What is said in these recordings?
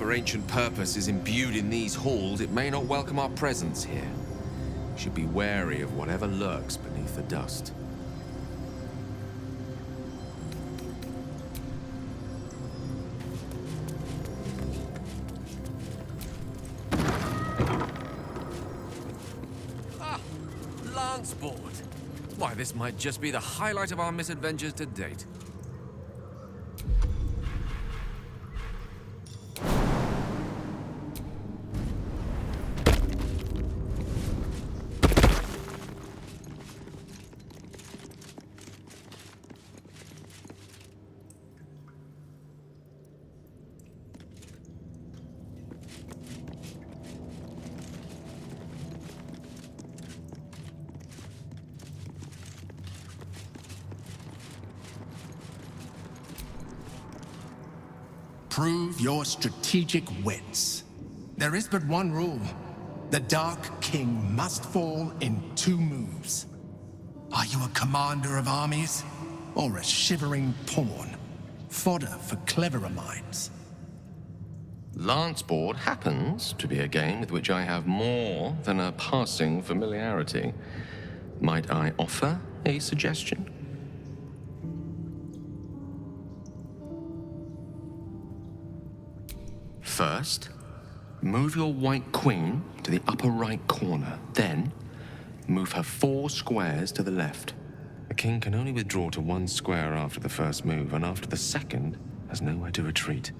whatever ancient purpose is imbued in these halls, it may not welcome our presence here. We should be wary of whatever lurks beneath the dust. Ah, lance board. Why, this might just be the highlight of our misadventures to date. Prove your strategic wits. There is but one rule. The Dark King must fall in 2 moves. Are you a commander of armies? Or a shivering pawn? Fodder for cleverer minds. Lanceboard happens to be a game with which I have more than a passing familiarity. Might I offer a suggestion? First, move your white queen to the upper right corner. Then, move her 4 squares to the left. The king can only withdraw to 1 square after the first move, and after the second, has nowhere to retreat.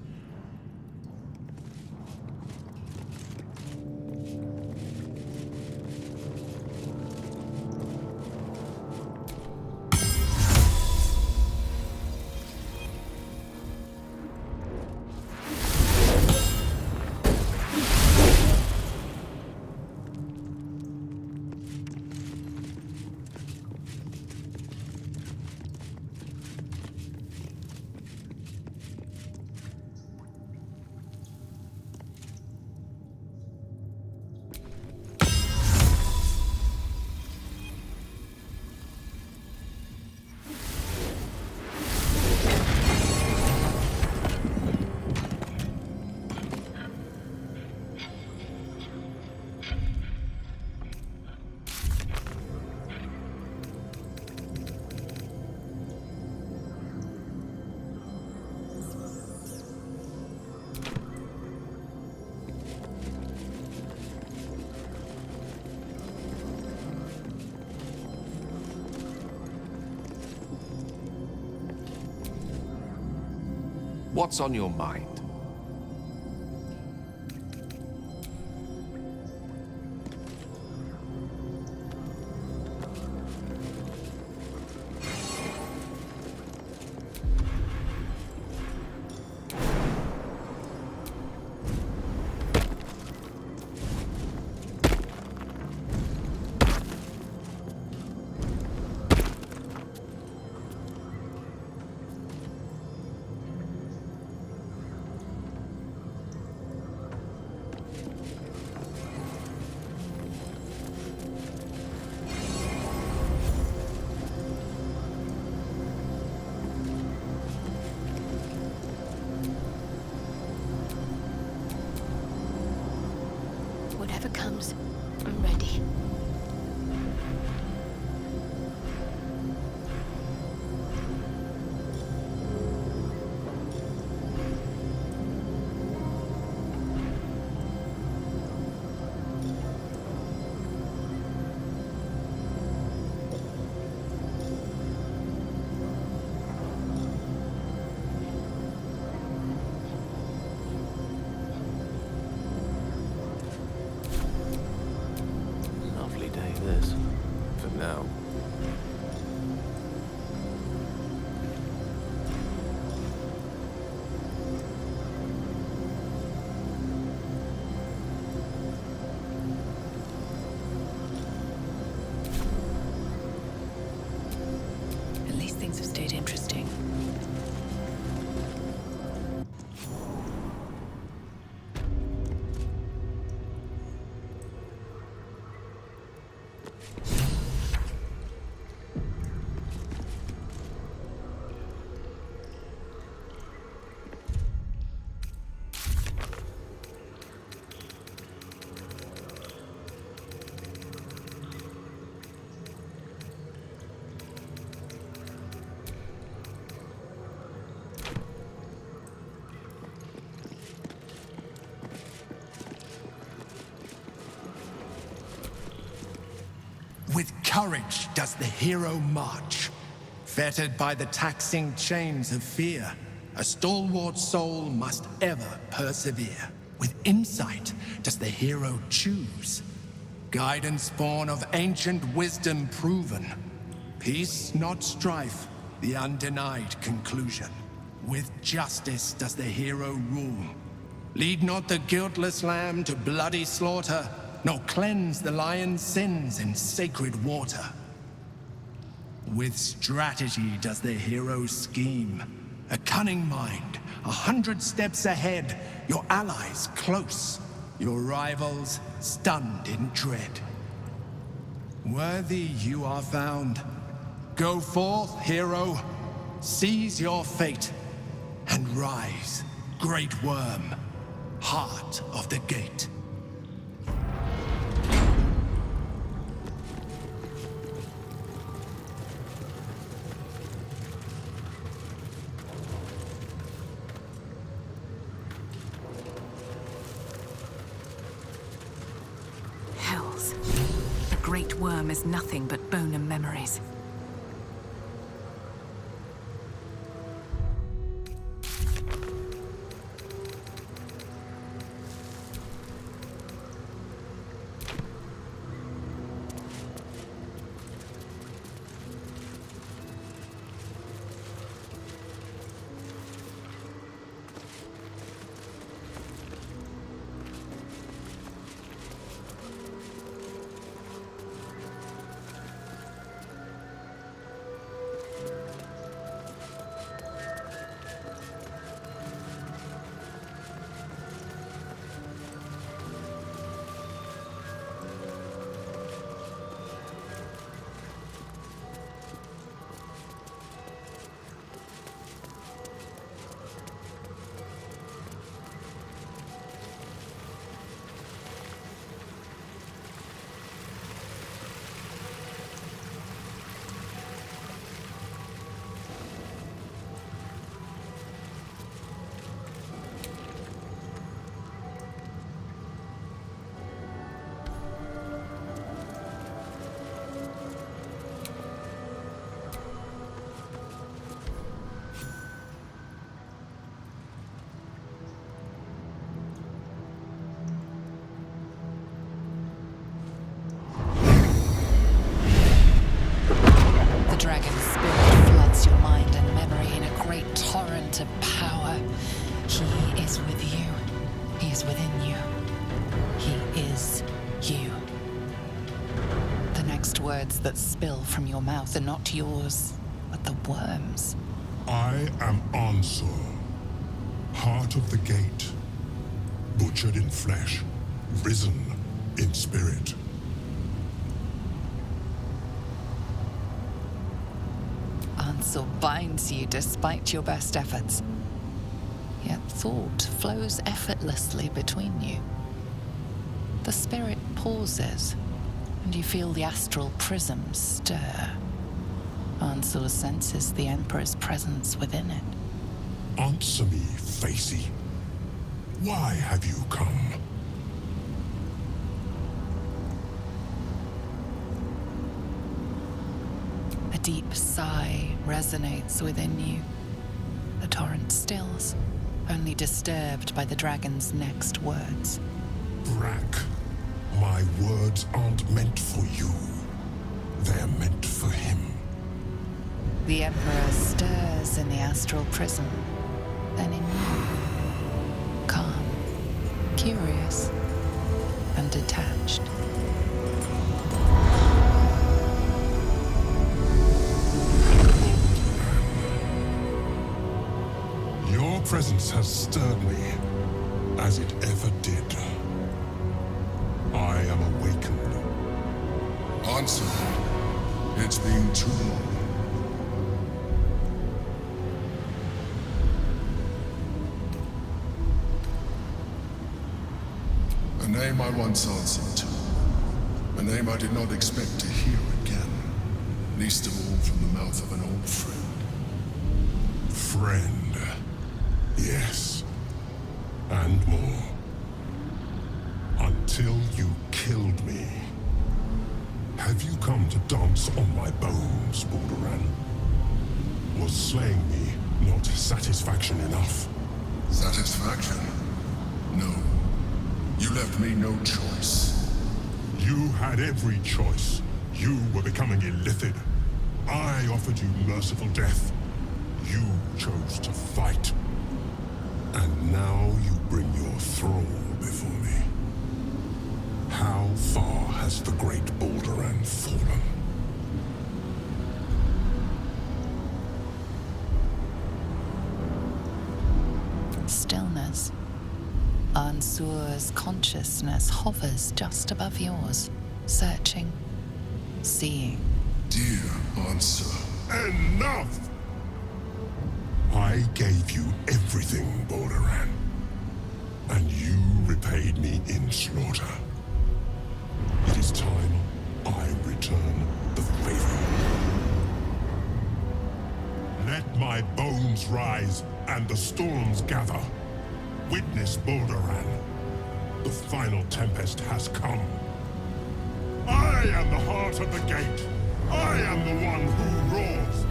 What's on your mind? Whatever comes, I'm ready. This, for now. At least things have stayed interesting. With courage does the hero march. Fettered by the taxing chains of fear, a stalwart soul must ever persevere. With insight does the hero choose. Guidance born of ancient wisdom proven. Peace, not strife, the undenied conclusion. With justice does the hero rule. Lead not the guiltless lamb to bloody slaughter, nor cleanse the lion's sins in sacred water. With strategy does the hero scheme. A cunning mind, 100 steps ahead, your allies close, your rivals stunned in dread. Worthy you are found. Go forth, hero, seize your fate, and rise, great worm, heart of the gate. Hells. The great worm is nothing but bone and memories. Dragon's spirit floods your mind and memory in a great torrent of power. He is with you. He is within you. He is you. The next words that spill from your mouth are not yours, but the worm's. I am Ansel, heart of the gate, butchered in flesh, risen in spirit. Ansel binds you despite your best efforts. Yet thought flows effortlessly between you. The spirit pauses, and you feel the astral prism stir. Ansel senses the Emperor's presence within it. Answer me, Facey. Why have you come? A deep sigh resonates within you. The torrent stills, only disturbed by the dragon's next words. Brack, my words aren't meant for you. They're meant for him. The Emperor stirs in the astral prism, then in you. Calm, curious, and detached. Your presence has stirred me, as it ever did. I am awakened. Answer. It's been too long. A name I once answered to. A name I did not expect to hear again. Least of all from the mouth of an old friend. Friend. Yes. And more. Until you killed me. Have you come to dance on my bones, Balduran? Was slaying me not satisfaction enough? Satisfaction? No. You left me no choice. You had every choice. You were becoming illithid. I offered you merciful death. You chose to fight. And now you bring your thrall before me. How far has the great Balduran fallen? Stillness. Ansur's consciousness hovers just above yours, searching, seeing. Dear Ansur. Enough! I gave you everything, Balduran. And you repaid me in slaughter. It is time I return the favor. Let my bones rise and the storms gather. Witness Balduran. The final tempest has come. I am the heart of the gate. I am the one who roars.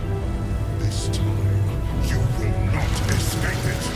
This time, you will not escape it.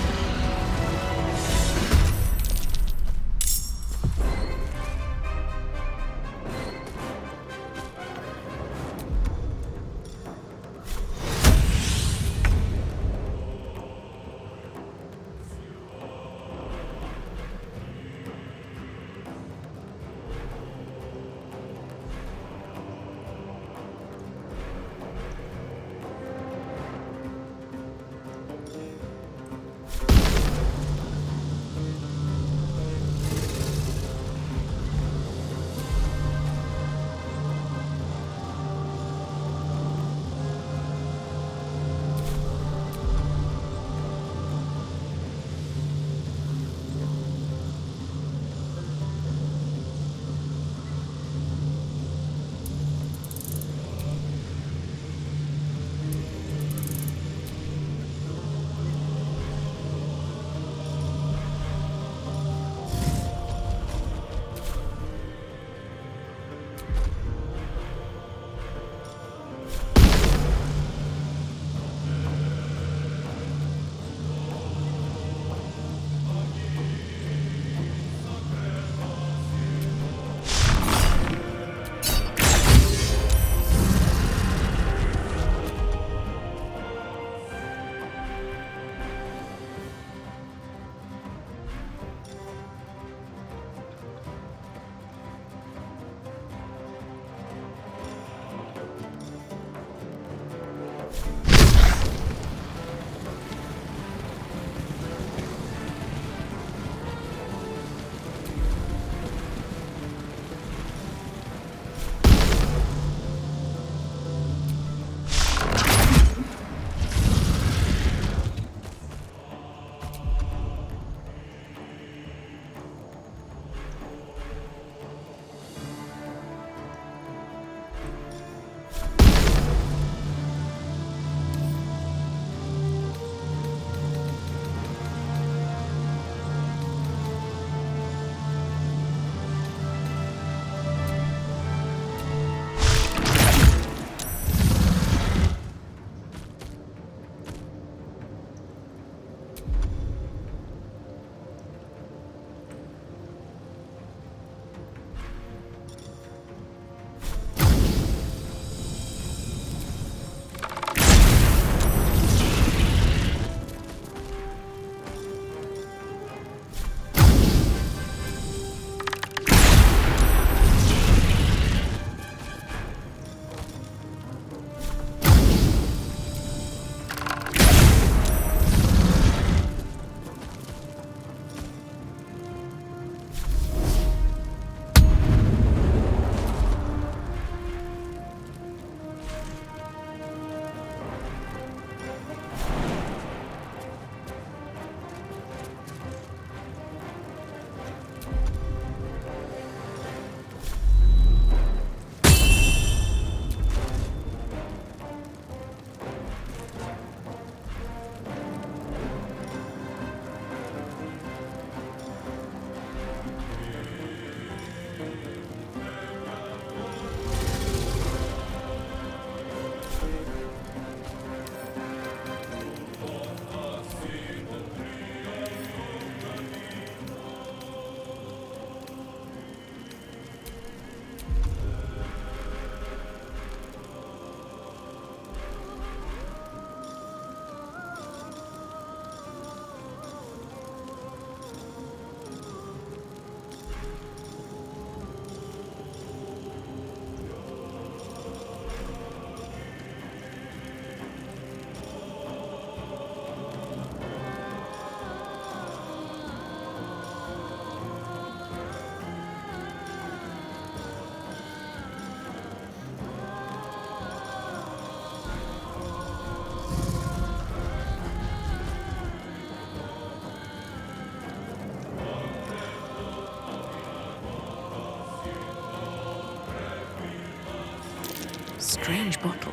Strange bottle.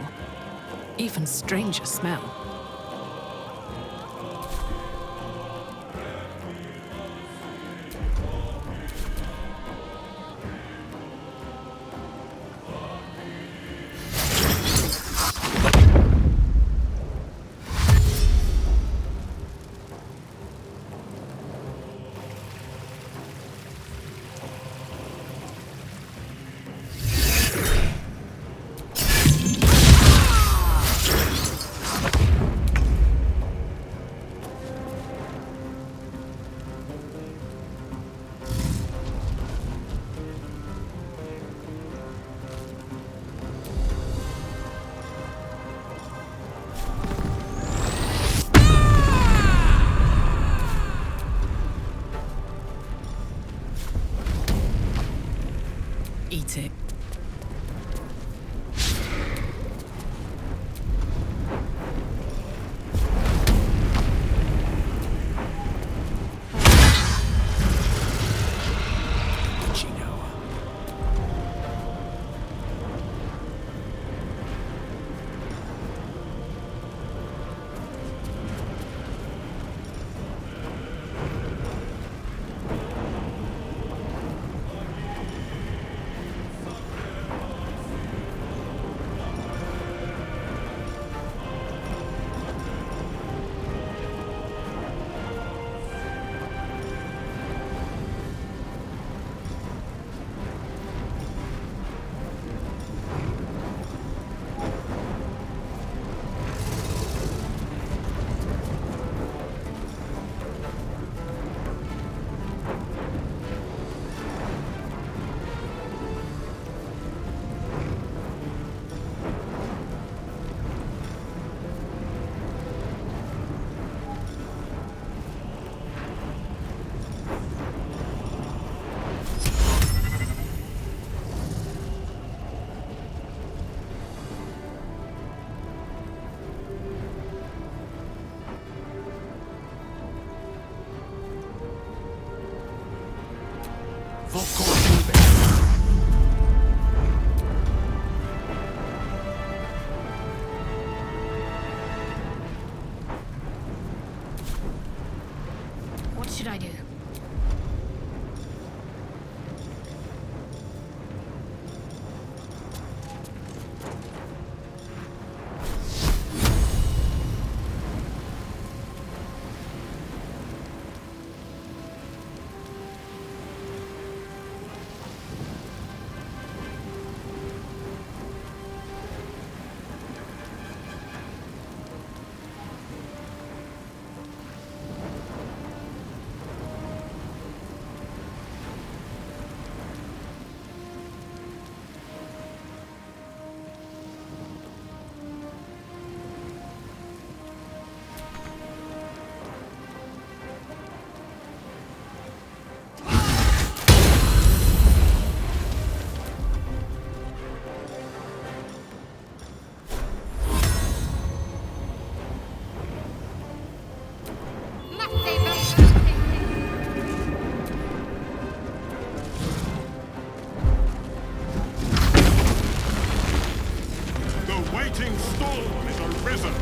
Even stranger smell. Eat it. What should I do? Storm is arisen!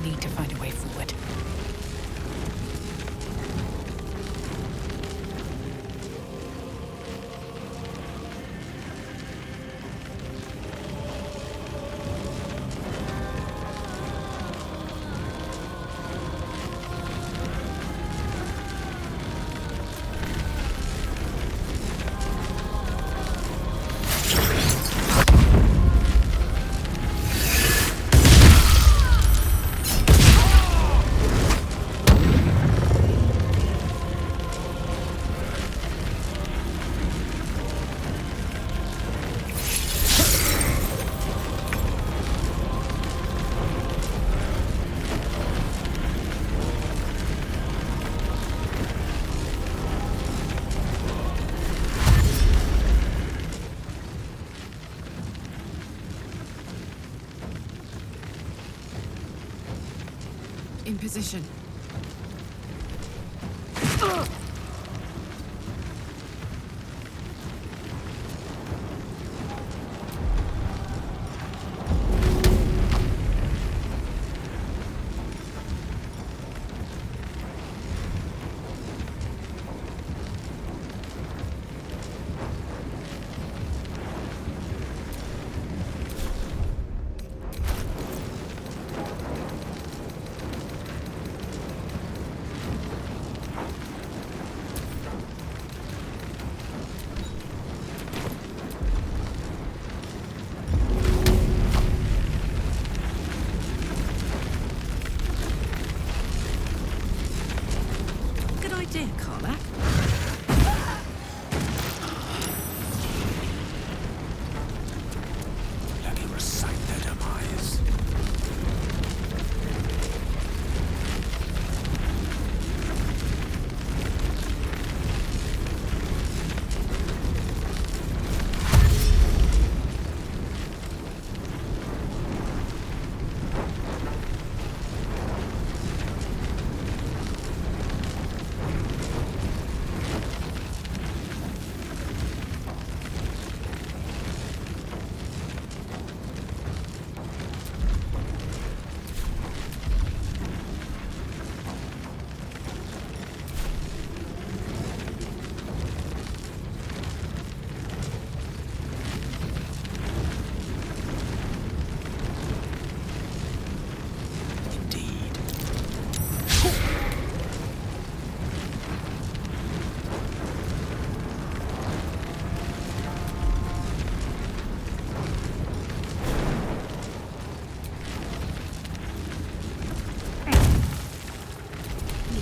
Need to find a way forward. position. Good idea, Carla. Let me recite their demise.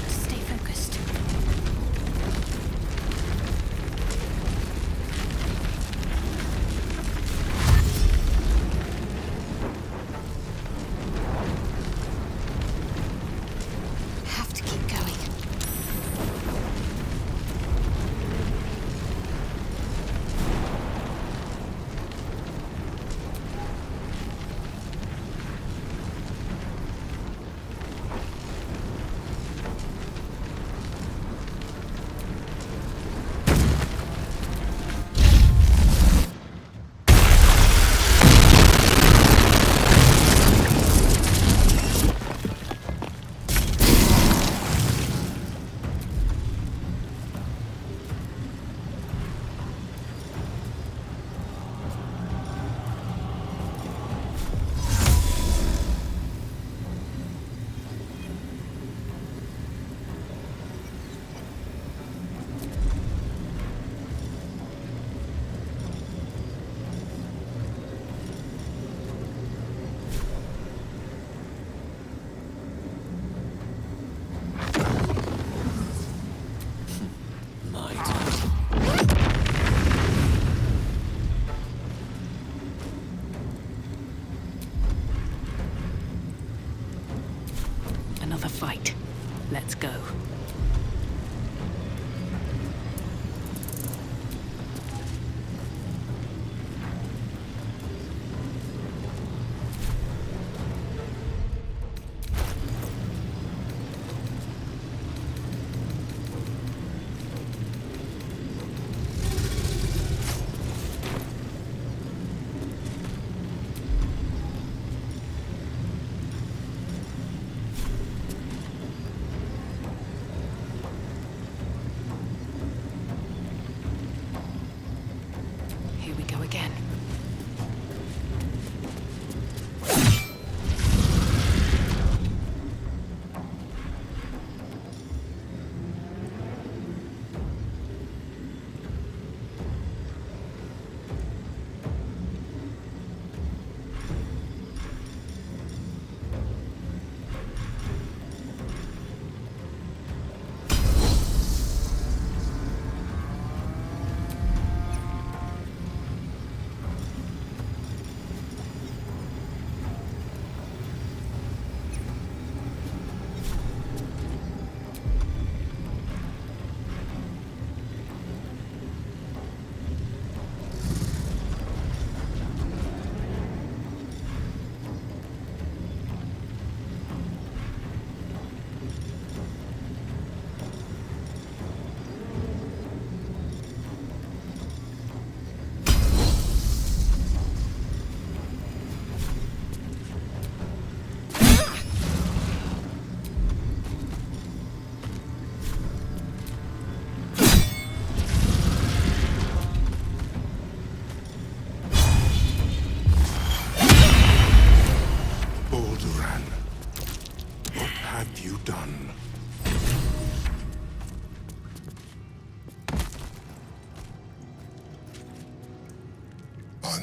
Stay focused. Have to keep going. Another fight. Let's go.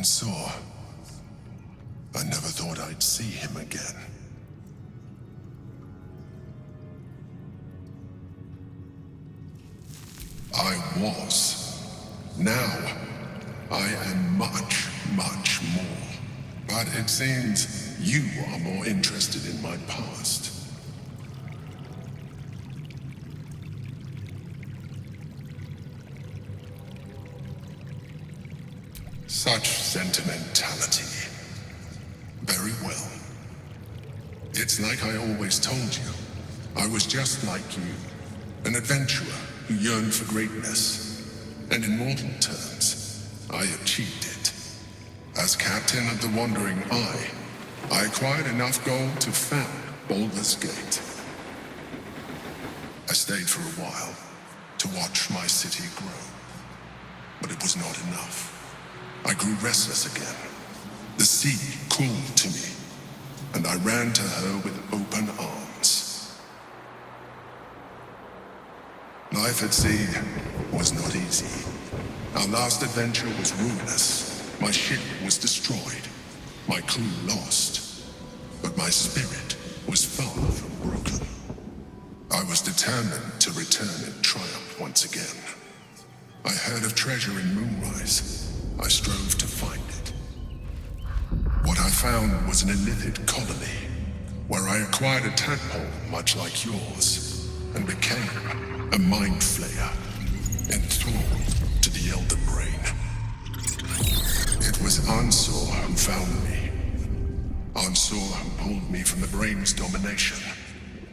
and saw. I never thought I'd see him again. I was. Now, I am much, much more. But it seems you are more interested in my past. Such sentimentality. Very well. It's like I always told you. I was just like you, an adventurer who yearned for greatness. And in mortal terms, I achieved it. As captain of the Wandering Eye, I acquired enough gold to found Baldur's Gate. I stayed for a while to watch my city grow. But it was not enough. I grew restless again. The sea called to me, and I ran to her with open arms. Life at sea was not easy. Our last adventure was ruinous. My ship was destroyed, my crew lost, but my spirit was far from broken. I was determined to return in triumph once again. I heard of treasure in Moonrise. I strove to find it. What I found was an illithid colony, where I acquired a tadpole much like yours, and became a mind flayer, enthralled to the Elder Brain. It was Ansor who found me. Ansor who pulled me from the Brain's domination.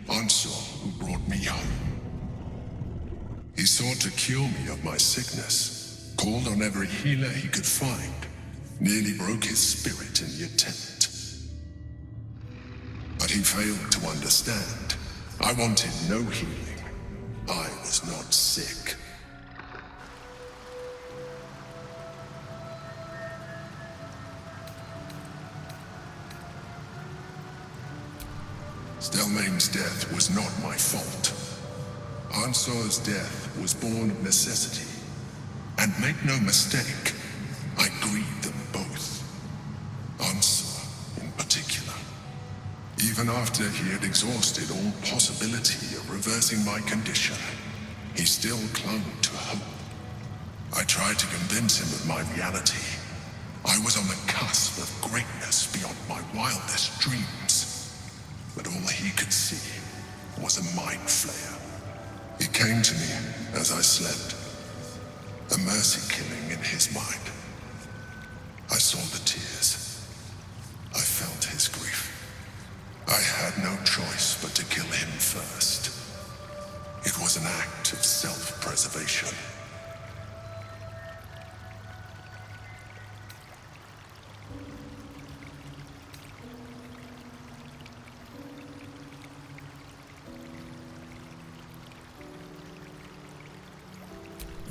Ansor who brought me home. He sought to cure me of my sickness, called on every healer he could find, nearly broke his spirit in the attempt. But he failed to understand. I wanted no healing. I was not sick. Stelmane's death was not my fault. Ansor's death was born of necessity. And make no mistake, I grieved them both. Ansor, in particular. Even after he had exhausted all possibility of reversing my condition, he still clung to hope. I tried to convince him of my reality. I was on the cusp of greatness beyond my wildest dreams. But all he could see was a mind flayer. He came to me as I slept. A mercy killing in his mind. I saw the tears. I felt his grief. I had no choice but to kill him first. It was an act of self-preservation.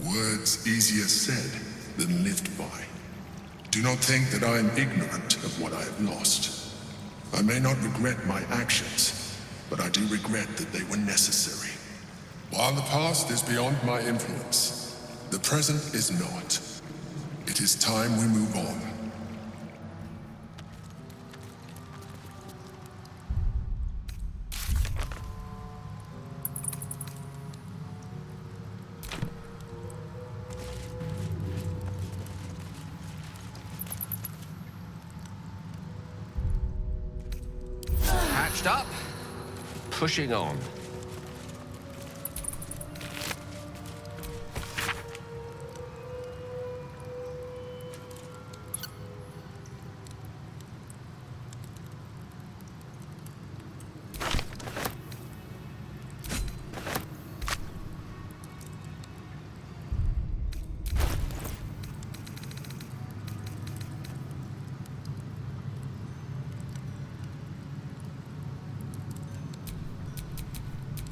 Words easier said than lived by. Do not think that I am ignorant of what I have lost. I may not regret my actions, but I do regret that they were necessary. While the past is beyond my influence, the present is not. It is time we move on. Up, pushing on.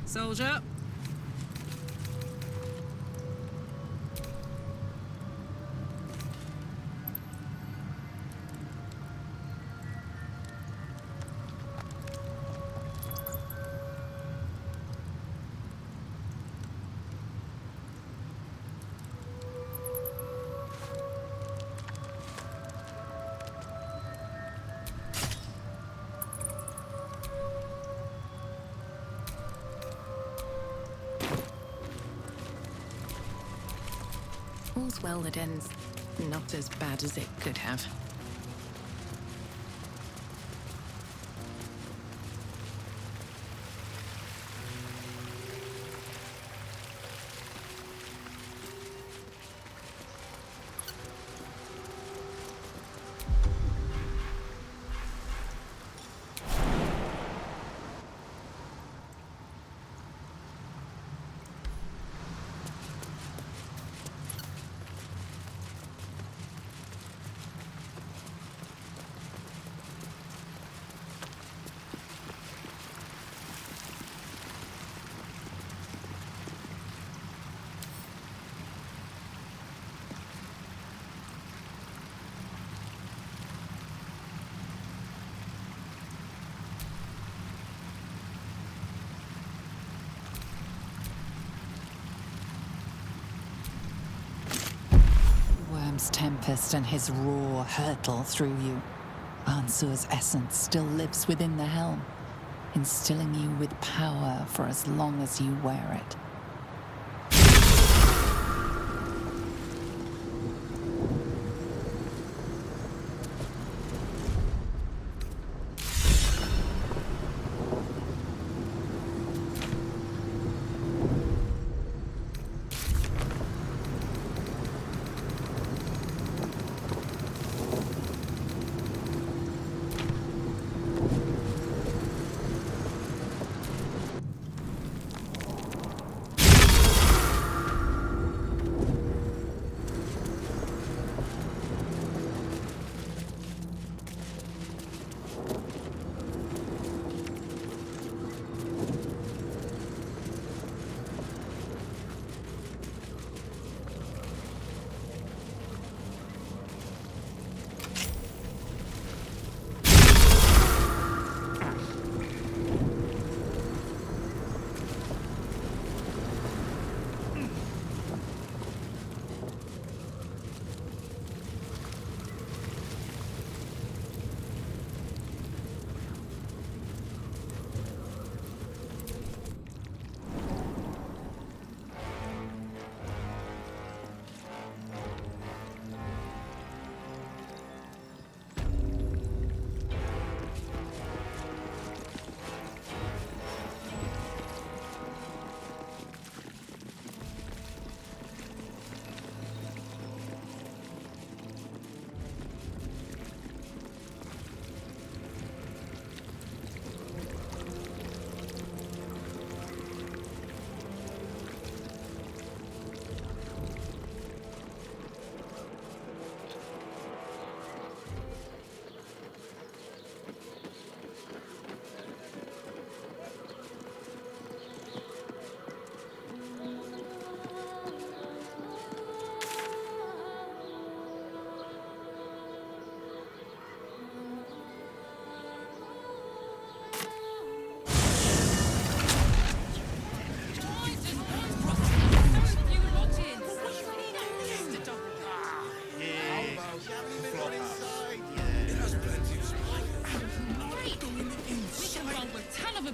Soldier. All's well that ends not as bad as it could have. Tempest and his roar hurtle through you. Ansur's essence still lives within the helm, instilling you with power for as long as you wear it.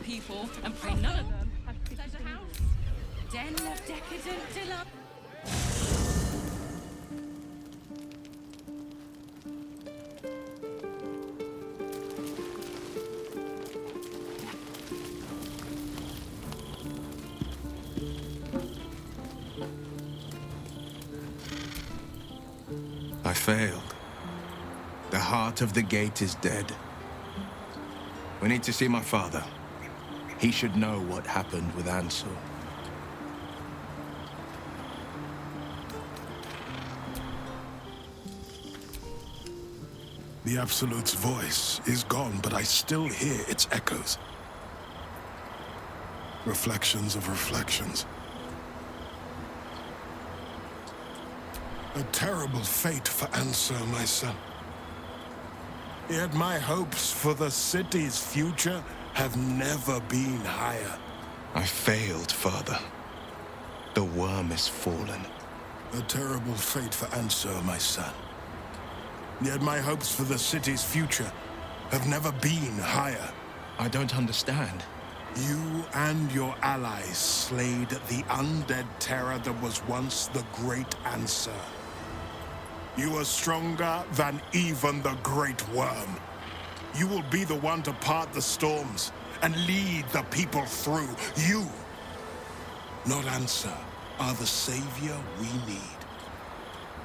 People and pray none of them have pleasure house. Den of decadent delight. I failed. The heart of the gate is dead. We need to see my father. He should know what happened with Ansel. The Absolute's voice is gone, but I still hear its echoes. Reflections of reflections. A terrible fate for Ansel, my son. Yet my hopes for the city's future have never been higher. I failed, Father. The worm is fallen. A terrible fate for Ansel, my son. Yet my hopes for the city's future have never been higher. I don't understand. You and your allies slayed the undead terror that was once the Great Answer. You are stronger than even the Great Worm. You will be the one to part the storms and lead the people through. You, not Answer, are the savior we need.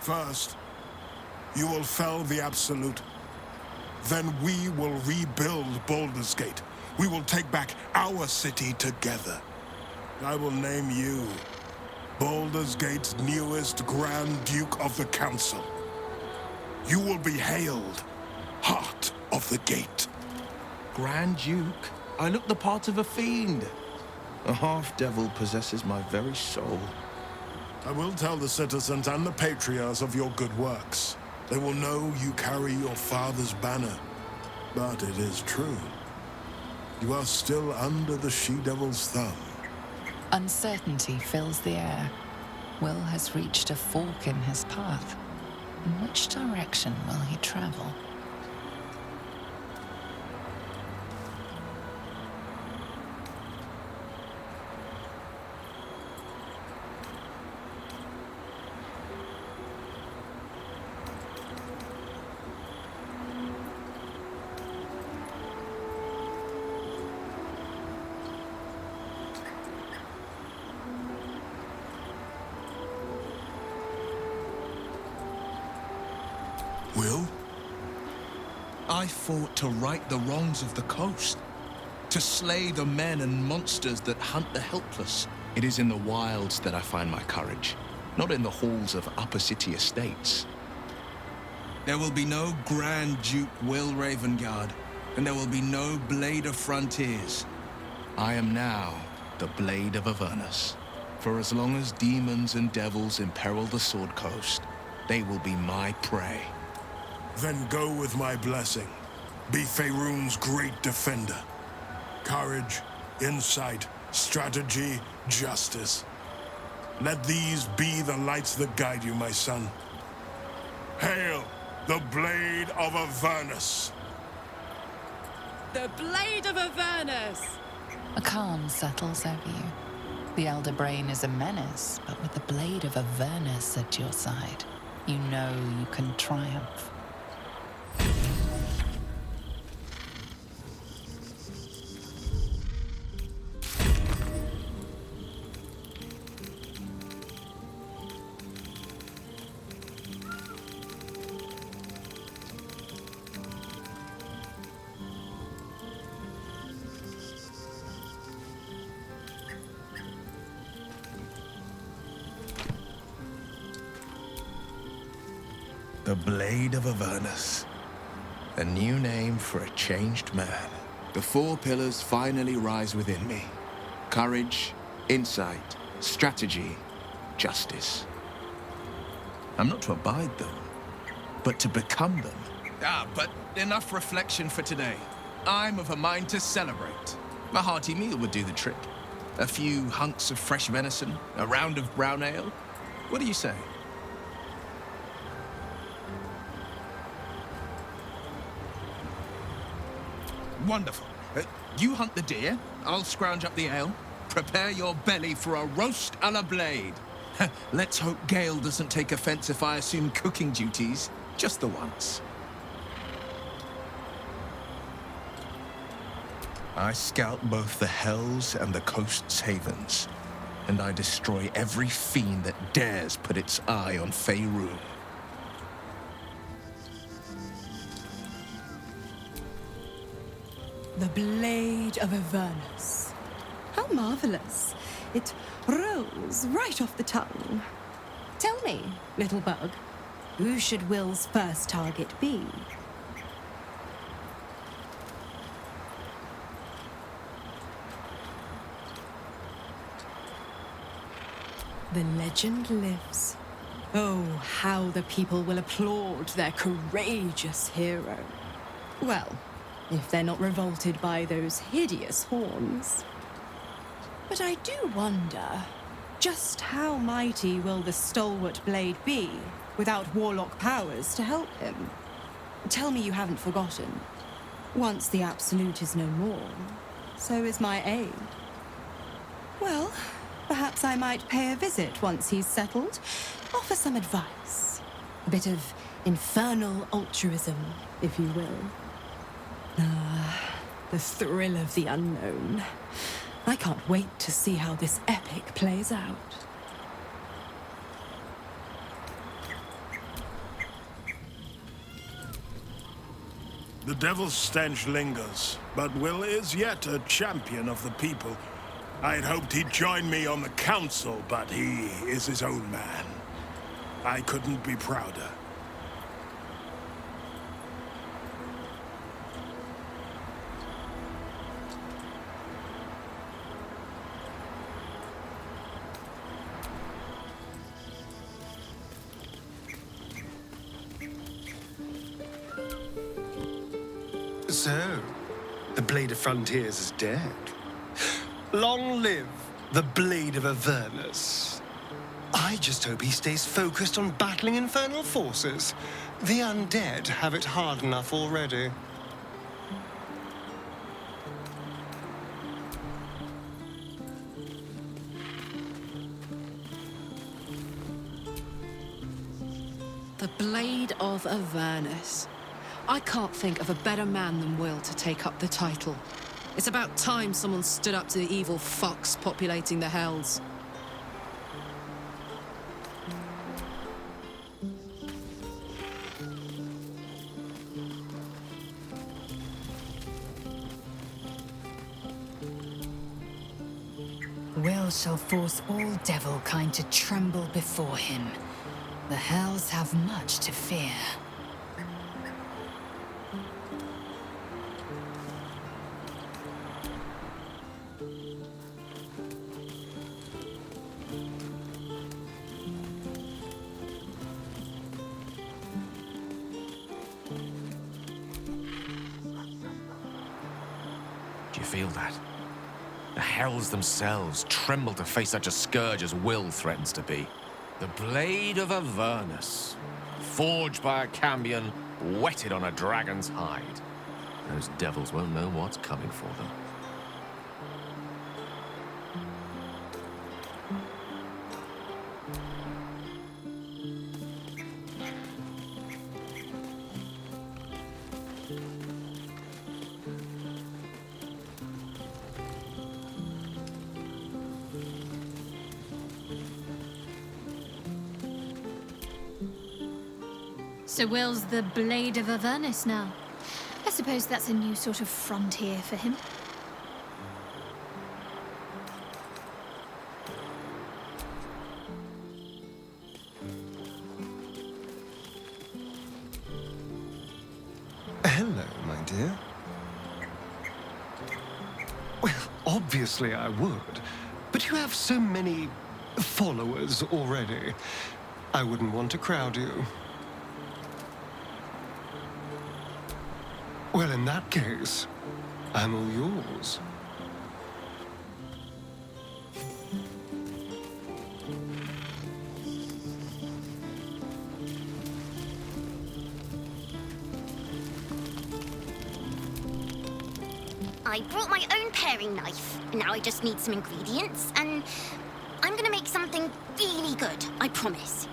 First, you will fell the Absolute. Then we will rebuild Baldur's Gate. We will take back our city together. I will name you Baldur's Gate's newest Grand Duke of the Council. You will be hailed Heart of the Gate. Grand Duke? I look the part of a fiend. A half-devil possesses my very soul. I will tell the citizens and the patriarchs of your good works. They will know you carry your father's banner. But it is true. You are still under the she-devil's thumb. Uncertainty fills the air. Will has reached a fork in his path. In which direction will he travel? Will? I fought to right the wrongs of the coast, to slay the men and monsters that hunt the helpless. It is in the wilds that I find my courage, not in the halls of upper city estates. There will be no Grand Duke Will Ravengard, and there will be no Blade of Frontiers. I am now the Blade of Avernus. For as long as demons and devils imperil the Sword Coast, they will be my prey. Then go with my blessing. Be Faerun's great defender. Courage, insight, strategy, justice. Let these be the lights that guide you, my son. Hail the Blade of Avernus! The Blade of Avernus! A calm settles over you. The Elder Brain is a menace, but with the Blade of Avernus at your side, you know you can triumph. The Blade of Avernus. A new name for a changed man. The four pillars finally rise within me. Courage, insight, strategy, justice. I'm not to abide them, but to become them. But enough reflection for today. I'm of a mind to celebrate. A hearty meal would do the trick. A few hunks of fresh venison, a round of brown ale. What do you say? Wonderful. You hunt the deer, I'll scrounge up the ale. Prepare your belly for a roast a la Blade. Let's hope Gale doesn't take offense if I assume cooking duties, just the once. I scout both the hells and the coast's havens, and I destroy every fiend that dares put its eye on Faerun. The Blade of Avernus. How marvelous. It rolls right off the tongue. Tell me, little bug, who should Will's first target be? The legend lives. Oh, how the people will applaud their courageous hero. Well, if they're not revolted by those hideous horns. But I do wonder, just how mighty will the stalwart blade be without warlock powers to help him? Tell me you haven't forgotten. Once the Absolute is no more, so is my aid. Well, perhaps I might pay a visit once he's settled. Offer some advice. A bit of infernal altruism, if you will. The thrill of the unknown. I can't wait to see how this epic plays out. The devil's stench lingers, but Will is yet a champion of the people. I'd hoped he'd join me on the council, but he is his own man. I couldn't be prouder. So, the Blade of Frontiers is dead. Long live the Blade of Avernus. I just hope he stays focused on battling infernal forces. The undead have it hard enough already. The Blade of Avernus. I can't think of a better man than Will to take up the title. It's about time someone stood up to the evil fucks populating the Hells. Will shall force all devil kind to tremble before him. The Hells have much to fear. Do you feel that? The Hells themselves tremble to face such a scourge as Will threatens to be. The Blade of Avernus, forged by a cambion, whetted on a dragon's hide. Those devils won't know what's coming for them. So Will's the Blade of Avernus now. I suppose that's a new sort of frontier for him. Hello, my dear. Well, obviously I would, but you have so many followers already. I wouldn't want to crowd you. Well, in that case, I'm all yours. I brought my own paring knife. Now I just need some ingredients, and I'm gonna make something really good, I promise.